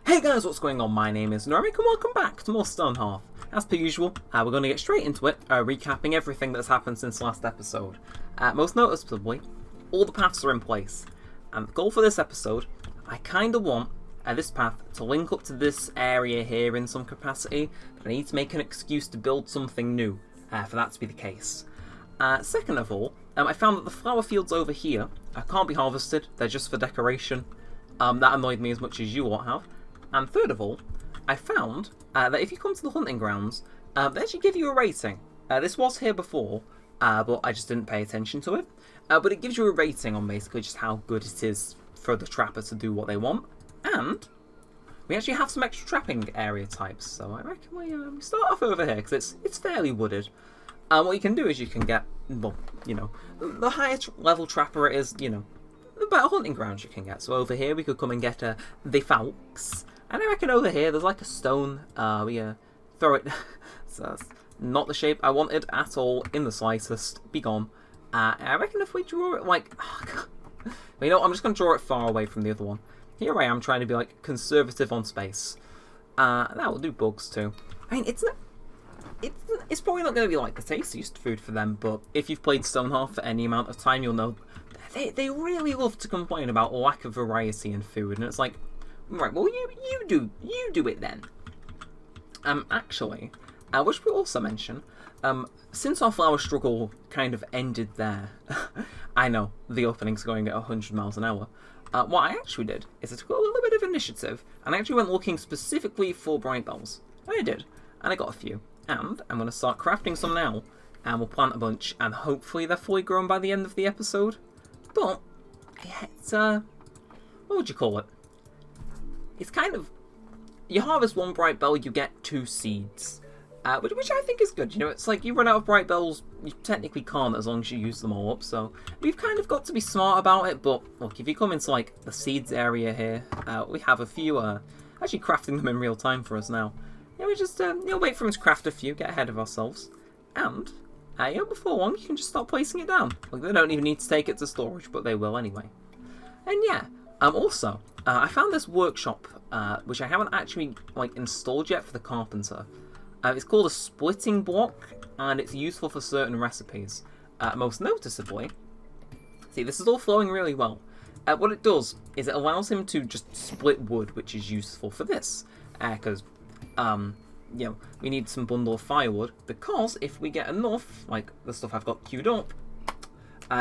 Hey guys, what's going on? My name is Neremik and welcome back to more Stonehearth. As per usual, we're going to get straight into it, recapping everything that's happened since last episode. Most noticeably, all the paths are in place. And the goal for this episode, I kind of want this path to link up to this area here in some capacity, but I need to make an excuse to build something new for that to be the case. Second of all, I found that the flower fields over here can't be harvested, they're just for decoration. That annoyed me as much as you all have. And third of all, I found that if you come to the hunting grounds, they actually give you a rating. This was here before, but I just didn't pay attention to it. But it gives you a rating on basically just how good it is for the trapper to do what they want. And we actually have some extra trapping area types, so I reckon we start off over here, because it's fairly wooded. What you can do is you can get, well, the higher level trapper it is, the better hunting grounds you can get. So over here we could come and get the falcons. And I reckon over here there's like a stone. We throw it. So that's not the shape I wanted at all in the slightest. Be gone. I reckon if we draw it like, I'm just gonna draw it far away from the other one. Here I am trying to be like conservative on space. That will do bugs too. I mean, it's probably not going to be like the tastiest food for them, but if you've played Stonehearth for any amount of time, you'll know they really love to complain about lack of variety in food, and it's like, right, well, you do it then. Actually, which we also mention, since our flower struggle kind of ended there, I know the opening's going at 100 miles an hour. What I actually did is I took a little bit of initiative and I actually went looking specifically for bright bells. And I did, and I got a few. And I'm going to start crafting some now, and we'll plant a bunch, and hopefully they're fully grown by the end of the episode. But it's what would you call it? It's kind of, you harvest one bright bell, you get 2 seeds, which I think is good. It's like you run out of bright bells, you technically can't as long as you use them all up. So we've kind of got to be smart about it. But look, if you come into like the seeds area here, we have a few actually crafting them in real time for us now. We just wait for him to craft a few, get ahead of ourselves, and before long you can just start placing it down. Like, they don't even need to take it to storage, but they will anyway. And yeah, also I found this workshop which I haven't actually installed yet for the carpenter. It's called a splitting block, and it's useful for certain recipes. Most noticeably, see, this is all flowing really well. What it does is it allows him to just split wood, which is useful for this, because we need some bundle of firewood, because if we get enough, like the stuff I've got queued up,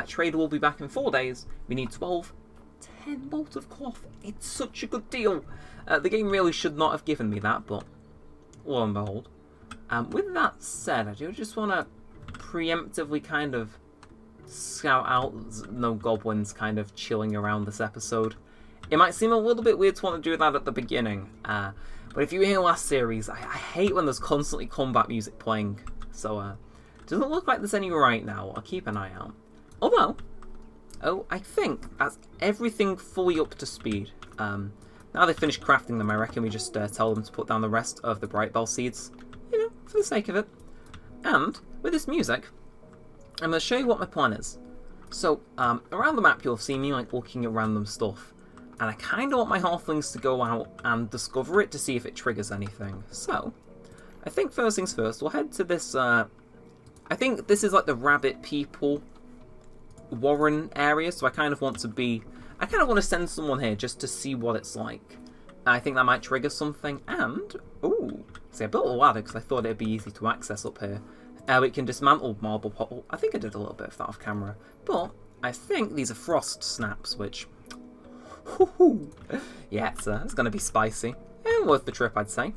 trader will be back in 4 days. We need 10 bolts of cloth. It's such a good deal. The game really should not have given me that, but lo and behold. With that said, I do just want to preemptively kind of scout out no goblins kind of chilling around this episode. It might seem a little bit weird to want to do that at the beginning, but if you were here last series, I hate when there's constantly combat music playing. So, it doesn't look like there's any right now. I'll keep an eye out. Although, I think that's everything fully up to speed. Now they've finished crafting them, I reckon we just tell them to put down the rest of the bright bell seeds, for the sake of it. And with this music, I'm going to show you what my plan is. So, around the map you'll see me looking at random stuff. And I kind of want my halflings to go out and discover it to see if it triggers anything. So, I think first things first, we'll head to this, I think this is like the rabbit people warren area, so I kind of want to send someone here just to see what it's like. I think that might trigger something, and, see, I built a ladder because I thought it'd be easy to access up here. We can dismantle marble pot. I think I did a little bit of that off camera, but I think these are frost snaps, which... yeah, it's going to be spicy. And worth the trip, I'd say.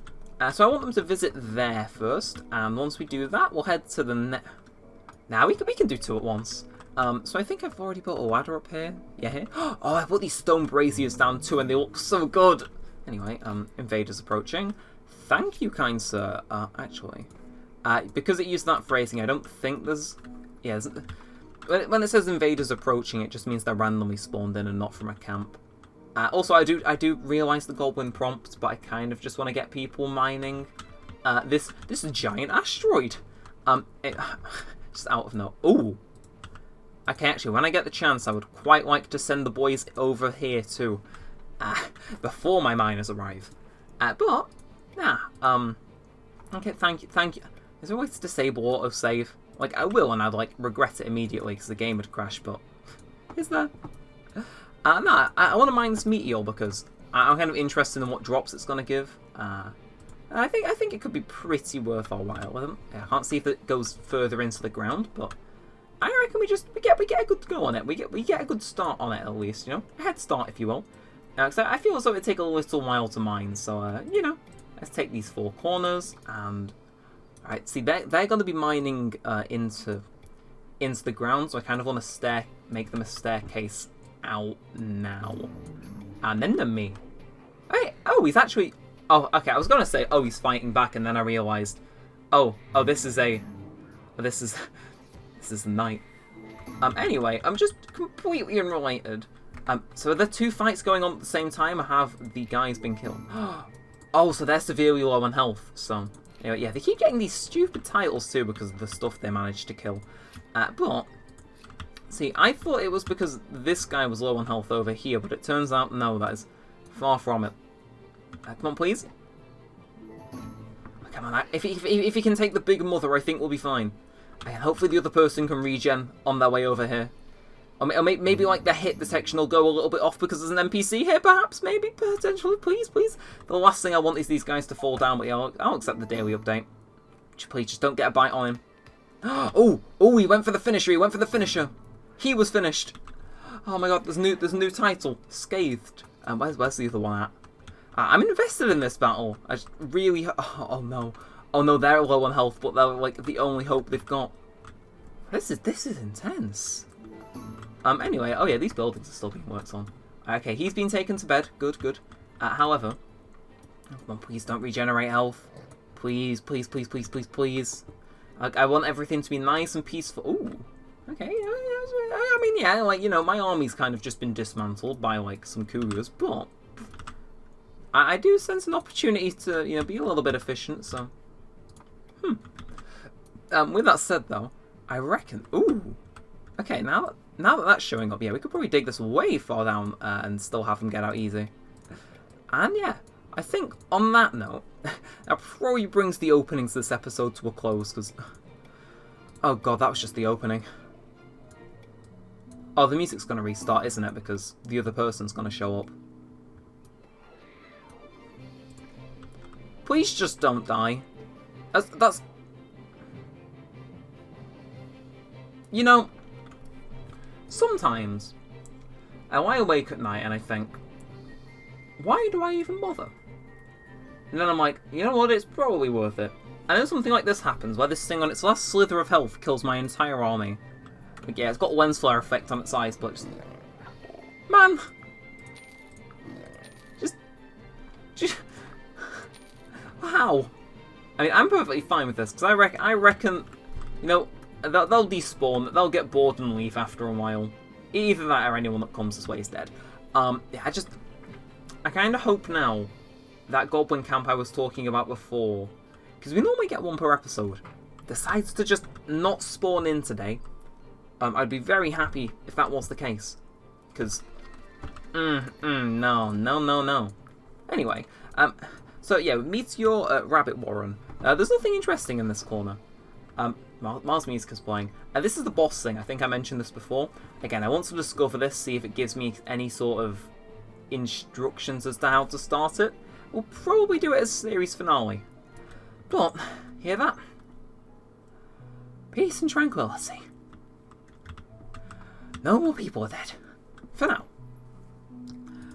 So I want them to visit there first, and once we do that, we'll head to the Now, we can do 2 at once. So I think I've already built a ladder up here. Yeah, here. Oh, I put these stone braziers down too, and they look so good. Anyway, invaders approaching. Thank you, kind sir. Actually, because it used that phrasing, I don't think there's... Yeah, when it says invaders approaching, it just means they're randomly spawned in and not from a camp. Also, I do realise the goblin prompt, but I kind of just want to get people mining this giant asteroid. Just out of no. Ooh. Okay, actually, when I get the chance, I would quite like to send the boys over here too, before my miners arrive. But, nah, okay, thank you. Is there a way to disable autosave? Like, I will, and I'd, like, regret it immediately because the game would crash, but is there? No, I want to mine this meteor because I'm kind of interested in what drops it's going to give. I think it could be pretty worth our while. I can't see if it goes further into the ground, but I reckon we get a good go on it. We get a good start on it at least, you know, a head start if you will. Because I feel as though it'd take a little while to mine, so you know, let's take these 4 corners and alright. See, they're going to be mining into the ground, so I kind of want to make them a staircase out now, and then me. Hey, oh, he's actually. Oh, okay. I was gonna say, oh, he's fighting back, and then I realized, oh, this is the night. Anyway, I'm just completely unrelated. So are there 2 fights going on at the same time, or have the guys been killed? Oh, so they're severely low on health. So anyway, yeah, they keep getting these stupid titles too because of the stuff they managed to kill. But see, I thought it was because this guy was low on health over here, but it turns out no, that is far from it. Come on, please. Come on, if he can take the big mother, I think we'll be fine. And hopefully the other person can regen on their way over here. Or maybe like the hit detection will go a little bit off because there's an NPC here, perhaps, maybe, potentially, please. The last thing I want is these guys to fall down, but yeah, I'll accept the daily update. Please, just don't get a bite on him. Oh, he went for the finisher, He was finished. Oh my god, there's a new title. Scathed. Where's the other one at? I'm invested in this battle. I just really... Oh no, they're low on health, but they're like the only hope they've got. This is intense. Anyway, oh yeah, these buildings are still being worked on. Okay, he's been taken to bed. Good. However, come on, please don't regenerate health. Please. Like, I want everything to be nice and peaceful. Ooh. Okay, I mean, yeah, like, you know, my army's kind of just been dismantled by, like, some cougars, but I do sense an opportunity to, you know, be a little bit efficient, so. With that said, though, I reckon, ooh, okay, now that that's showing up, yeah, we could probably dig this way far down and still have them get out easy. And, yeah, I think, on that note, that probably brings the openings of this episode to a close, because, oh god, that was just the opening. Oh, the music's going to restart, isn't it? Because the other person's going to show up. Please just don't die. That's... You know, sometimes I lie awake at night and I think, why do I even bother? And then I'm like, you know what, it's probably worth it. And then something like this happens, where this thing on its last slither of health kills my entire army. Like, yeah, it's got a lens flare effect on its eyes, but just... Man! Just... Wow! I mean, I'm perfectly fine with this, because I reckon, you know, they'll despawn, they'll get bored and leave after a while. Either that or anyone that comes this way is dead. Yeah, I kind of hope now that goblin camp I was talking about before, because we normally get one per episode, decides to just not spawn in today. I'd be very happy if that was the case, because, no. Anyway, so yeah, Meteor Rabbit Warren. There's nothing interesting in this corner. Mars Music's playing. This is the boss thing. I think I mentioned this before. Again, I want to discover this, see if it gives me any sort of instructions as to how to start it. We'll probably do it as series finale. But, hear that? Peace and tranquility. No more people are dead. For now.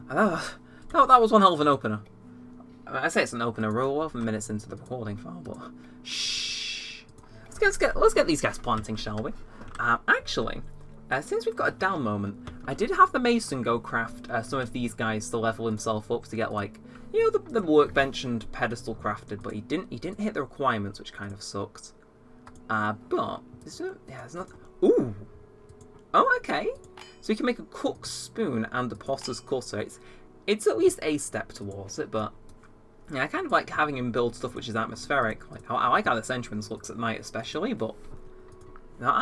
That was one hell of an opener. I say it's an opener. We're 11 minutes into the recording file, but shh. Let's get these guys planting, shall we? Actually, since we've got a down moment, I did have the Mason go craft some of these guys to level himself up to get, like, you know, the workbench and pedestal crafted, but he didn't hit the requirements, which kind of sucked. But there's not. Ooh. Oh, okay. So you can make a cook's spoon and a potter's cutter. It's at least a step towards it, but yeah, I kind of like having him build stuff which is atmospheric. Like, I like how this entrance looks at night, especially. But now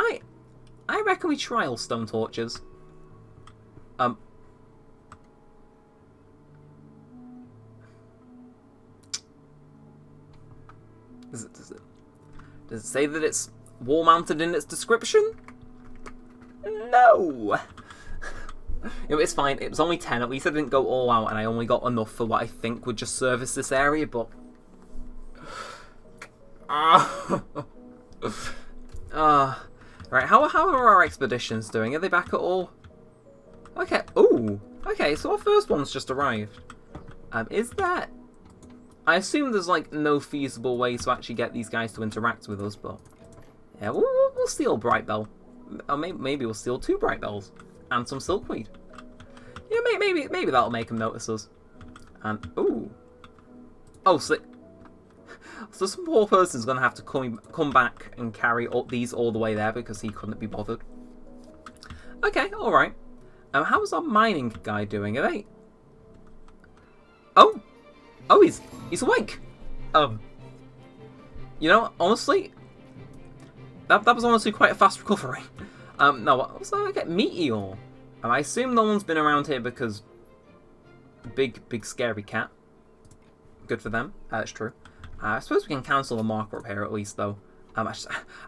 I reckon we trial stone torches. Does it say that it's wall-mounted in its description? No! It's fine. It was only 10. At least I didn't go all out, and I only got enough for what I think would just service this area, but... Right, how are our expeditions doing? Are they back at all? Okay, ooh! Okay, so our first one's just arrived. Is that... I assume there's, like, no feasible way to actually get these guys to interact with us, but... Yeah, we'll steal Bright Bell. Or maybe we'll steal 2 Bright Bells. And some Silkweed. Yeah, maybe that'll make them notice us. And, ooh. Oh, so some poor person's going to have to come back and carry these all the way there because he couldn't be bothered. Okay, alright. How's our mining guy doing? Are they... Oh! Oh, he's awake! You know, honestly... That was honestly quite a fast recovery. No, what was that? I get Meteor. I assume no one's been around here because... Big scary cat. Good for them. That's true. I suppose we can cancel the marker up here at least, though. I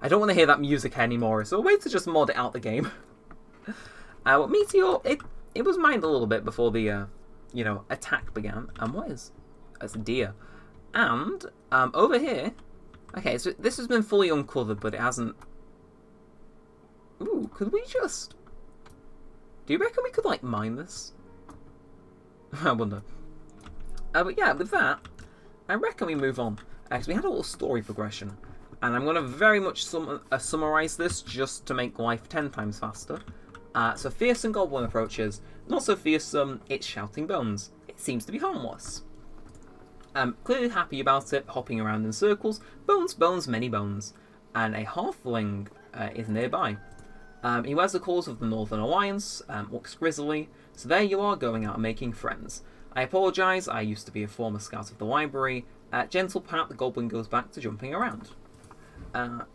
don't want to hear that music anymore, so a way to just mod it out the game. Well, Meteor, it was mined a little bit before the, you know, attack began. What is? It's a deer. And, over here... Okay, so this has been fully uncovered, but it hasn't... Ooh, could we just... Do you reckon we could, like, mine this? I wonder. But yeah, with that, I reckon we move on. Because we had a little story progression. And I'm going to very much summarise this just to make life 10 times faster. So fearsome goblin approaches. Not so fearsome, it's shouting bones. It seems to be harmless. Clearly happy about it, hopping around in circles. Bones, bones, many bones. And a halfling is nearby. He wears the colours of the Northern Alliance, looks grizzly. So there you are, going out and making friends. I apologise, I used to be a former scout of the library. Gentle pat, the goblin goes back to jumping around.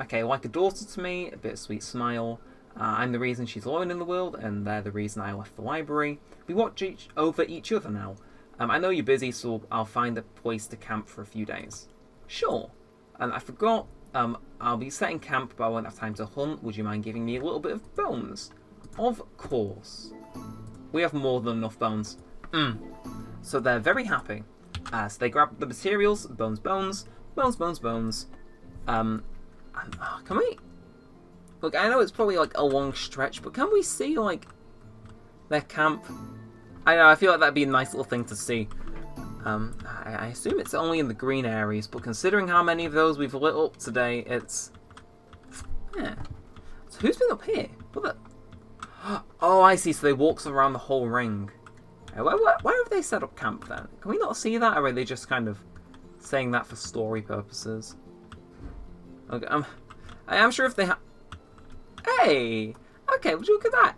Okay, like a daughter to me, a bit of sweet smile. I'm the reason she's alone in the world, and they're the reason I left the library. We watch over each other now. I know you're busy, so I'll find a place to camp for a few days. Sure. And I forgot, I'll be setting camp, but I won't have time to hunt. Would you mind giving me a little bit of bones? Of course. We have more than enough bones. So they're very happy. So they grab the materials, bones, bones, bones, bones, bones. Can we... Look, I know it's probably like a long stretch, but can we see, like, their camp? I know, I feel like that'd be a nice little thing to see. I assume it's only in the green areas, but considering how many of those we've lit up today, it's... Yeah. So who's been up here? What the... Oh, I see, so they walk around the whole ring. Where have they set up camp then? Can we not see that, or are they just kind of saying that for story purposes? Okay, I am sure if they have... Hey! Okay, would you look at that?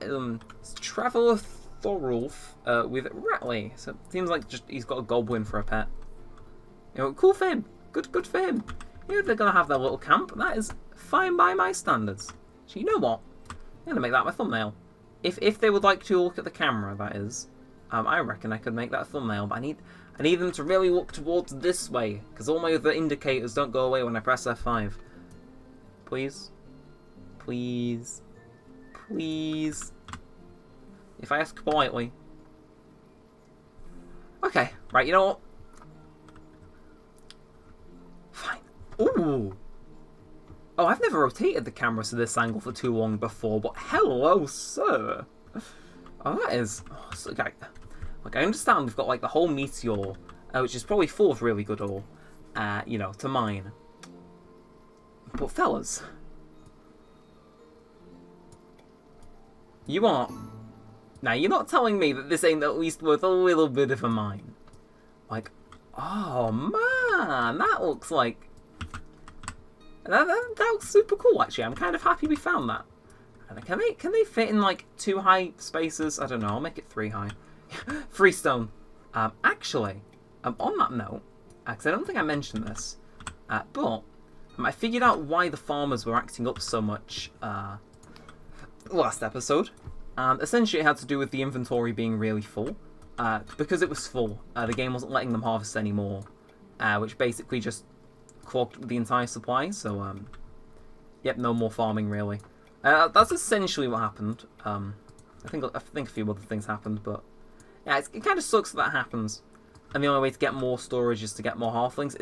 It's Traveller Thorulf with Rattley. So it seems like just he's got a goblin for a pet. You know, cool for him. Good for him. You know, they're going to have their little camp. That is fine by my standards. So you know what? I'm going to make that my thumbnail. If they would like to look at the camera, that is. I reckon I could make that a thumbnail, but I need them to really look towards this way, because all my other indicators don't go away when I press F5. Please? Please? Please? If I ask politely. Okay, right, you know what? Fine. Ooh! Oh, I've never rotated the camera to this angle for too long before, but hello, sir! Oh, that is... Oh, so, okay. Like, I understand we've got, like, the whole meteor, which is probably full of really good ore, you know, to mine. But, fellas... You are... Now, you're not telling me that this ain't at least worth a little bit of a mine. Like, oh, man, that looks like... That looks super cool, actually. I'm kind of happy we found that. And can they fit in, like, 2 high spaces? I don't know, I'll make it 3 high. 3 stone. Actually, on that note, because I don't think I mentioned this, but I figured out why the farmers were acting up so much last episode. Essentially, it had to do with the inventory being really full. Because it was full, the game wasn't letting them harvest anymore, which basically just clogged the entire supply, so, yep, no more farming, really. That's essentially what happened. I think a few other things happened, but yeah, it kind of sucks that happens. And the only way to get more storage is to get more halflings.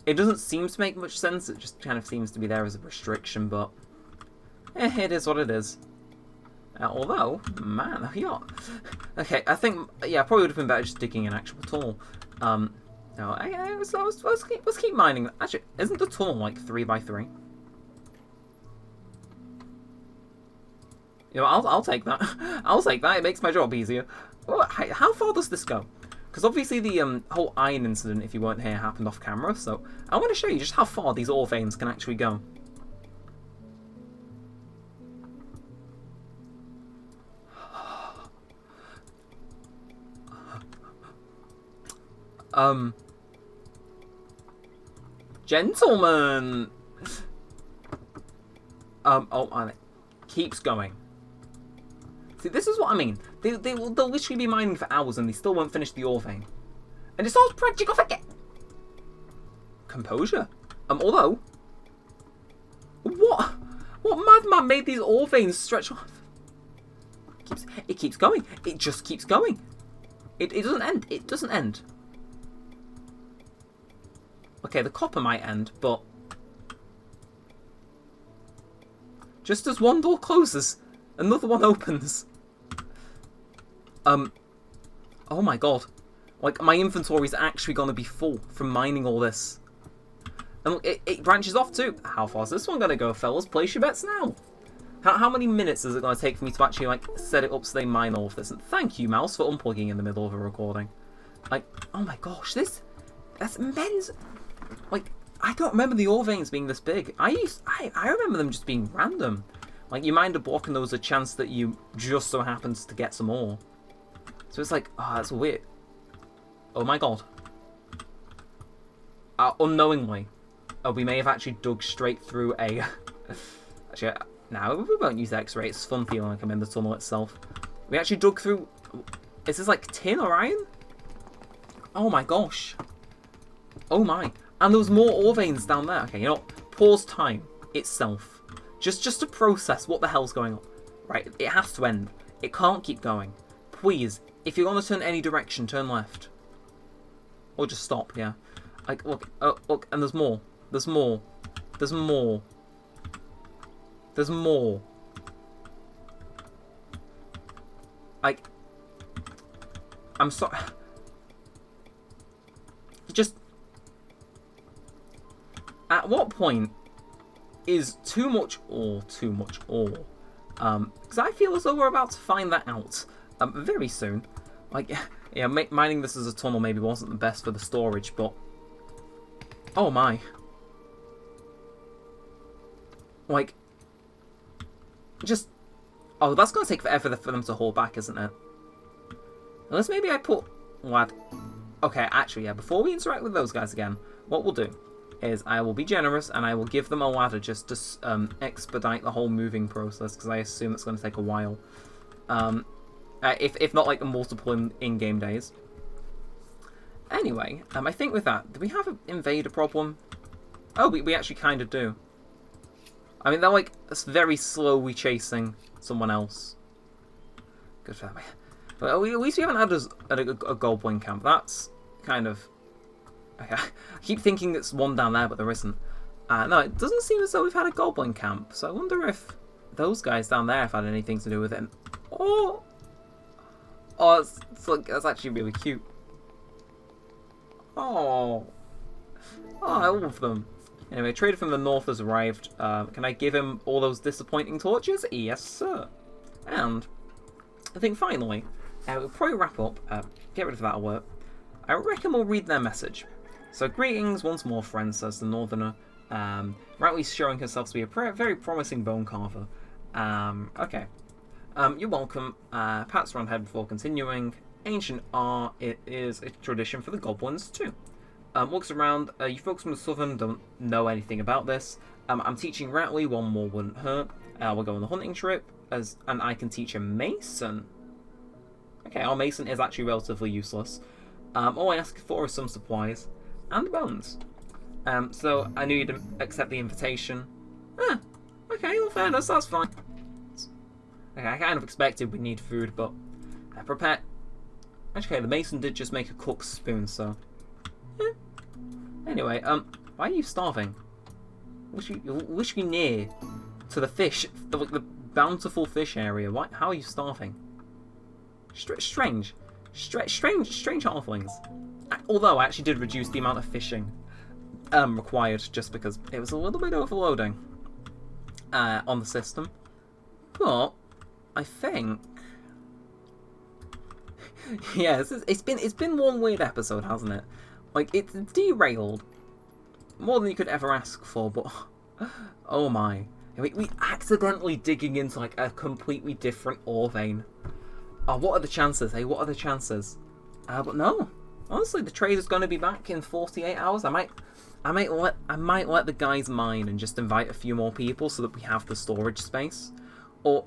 It doesn't seem to make much sense. It just kind of seems to be there as a restriction, but it is what it is. Although, man, yeah. Okay, I think probably would have been better just digging an actual tunnel. No, let's keep mining. Actually, isn't the tunnel like 3x3? You know, I'll take that. I'll take that. It makes my job easier. Oh, how far does this go? Because obviously the whole iron incident, if you weren't here, happened off camera. So I want to show you just how far these ore veins can actually go. Gentlemen. And it keeps going. See, this is what I mean. They'll literally be mining for hours and they still won't finish the ore vein. And it starts branching off again. Composure. Although, what madman made these ore veins stretch off? It keeps going. It just keeps going. It doesn't end. It doesn't end. Okay, the copper might end, but just as one door closes, another one opens. Oh my god. Like, my inventory is actually going to be full from mining all this. And it branches off too. How far is this one going to go, fellas? Place your bets now. How many minutes is it going to take for me to actually, like, set it up so they mine all of this? And thank you, Mouse, for unplugging in the middle of a recording. Like, oh my gosh, that's immense. Like, I don't remember the ore veins being this big. I remember them just being random. Like, you mined a block and there was a chance that you just so happens to get some ore. So it's like, oh, that's weird. Oh my god. Unknowingly, we may have actually dug straight through a... Actually, no, we won't use X-ray. It's fun feeling like I'm in the tunnel itself. We actually dug through... Is this like tin or iron? Oh my gosh. Oh my. And there was more ore veins down there. Okay, you know what? Pause time itself. Just to process what the hell's going on. Right, it has to end. It can't keep going. Please, if you're going to turn any direction, turn left. Or just stop, yeah. Like, look, look, and there's more. There's more. There's more. There's more. Like, I'm sorry. Just... At what point is too much ore too much ore? Because I feel as though we're about to find that out very soon. Like, yeah, mining this as a tunnel maybe wasn't the best for the storage, but... Oh my. Like... Just... Oh, that's going to take forever for them to haul back, isn't it? Unless maybe I put... Lad... Okay, actually, yeah, before we interact with those guys again, what we'll do is I will be generous and I will give them a ladder just to expedite the whole moving process, because I assume it's going to take a while. If not like multiple in-game days. Anyway, I think with that, do we have an invader problem? Oh, we actually kind of do. I mean, they're like very slowly chasing someone else. Good for them. But at least we haven't had a goblin camp. That's kind of... I keep thinking it's one down there, but there isn't. No, it doesn't seem as though we've had a goblin camp. So I wonder if those guys down there have had anything to do with it. Oh, that's actually really cute. Oh, all of them. Anyway, a trader from the north has arrived. Can I give him all those disappointing torches? Yes, sir. And I think finally, we'll probably wrap up. Get rid of that alert. I reckon we'll read their message. So, greetings once more, friends, says the northerner. Rattley's showing herself to be a very promising bone carver. Okay. You're welcome. Pats her on head before continuing. Ancient art, it is a tradition for the goblins too. Looks around, you folks from the southern don't know anything about this. I'm teaching Rattley, one more wouldn't hurt. We'll go on the hunting trip, and I can teach a mason. Okay, our mason is actually relatively useless. All I ask for is some supplies and bones. So I knew you'd accept the invitation. Ah, okay, well, fairness, that's fine. Okay, I kind of expected we'd need food, but I prepared. Okay, the mason did just make a cook's spoon, so. Yeah. Anyway, why are you starving? Wish you near to the fish, the bountiful fish area. Why? How are you starving? Strange halflings. Although I actually did reduce the amount of fishing required just because it was a little bit overloading on the system. But I think, yeah, it's been one weird episode, hasn't it? Like, it's derailed more than you could ever ask for. But oh my, we accidentally digging into like a completely different ore vein. Oh, what are the chances? Hey, what are the chances? But no, honestly, the trader's going to be back in 48 hours. I might let the guys mine and just invite a few more people so that we have the storage space, or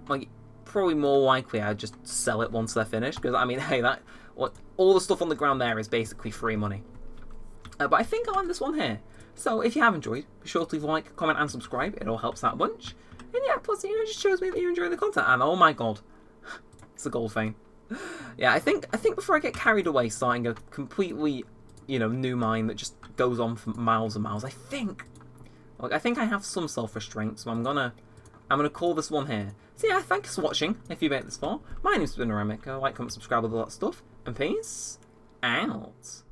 like probably more likely I'd just sell it once they're finished, because I mean, hey, all the stuff on the ground there is basically free money. But I think I'll end this one here. So if you have enjoyed, be sure to leave a like, comment, and subscribe. It all helps out a bunch. And yeah, plus it just shows me that you're enjoying the content. And oh my god, it's a gold vein. Yeah, I think before I get carried away starting a completely, new mine that just goes on for miles and miles, I think I have some self-restraint, so I'm gonna call this one here. So yeah, thanks for watching. If you made it this far, my name's been Neremik. Like, comment, subscribe, all that stuff, and peace out.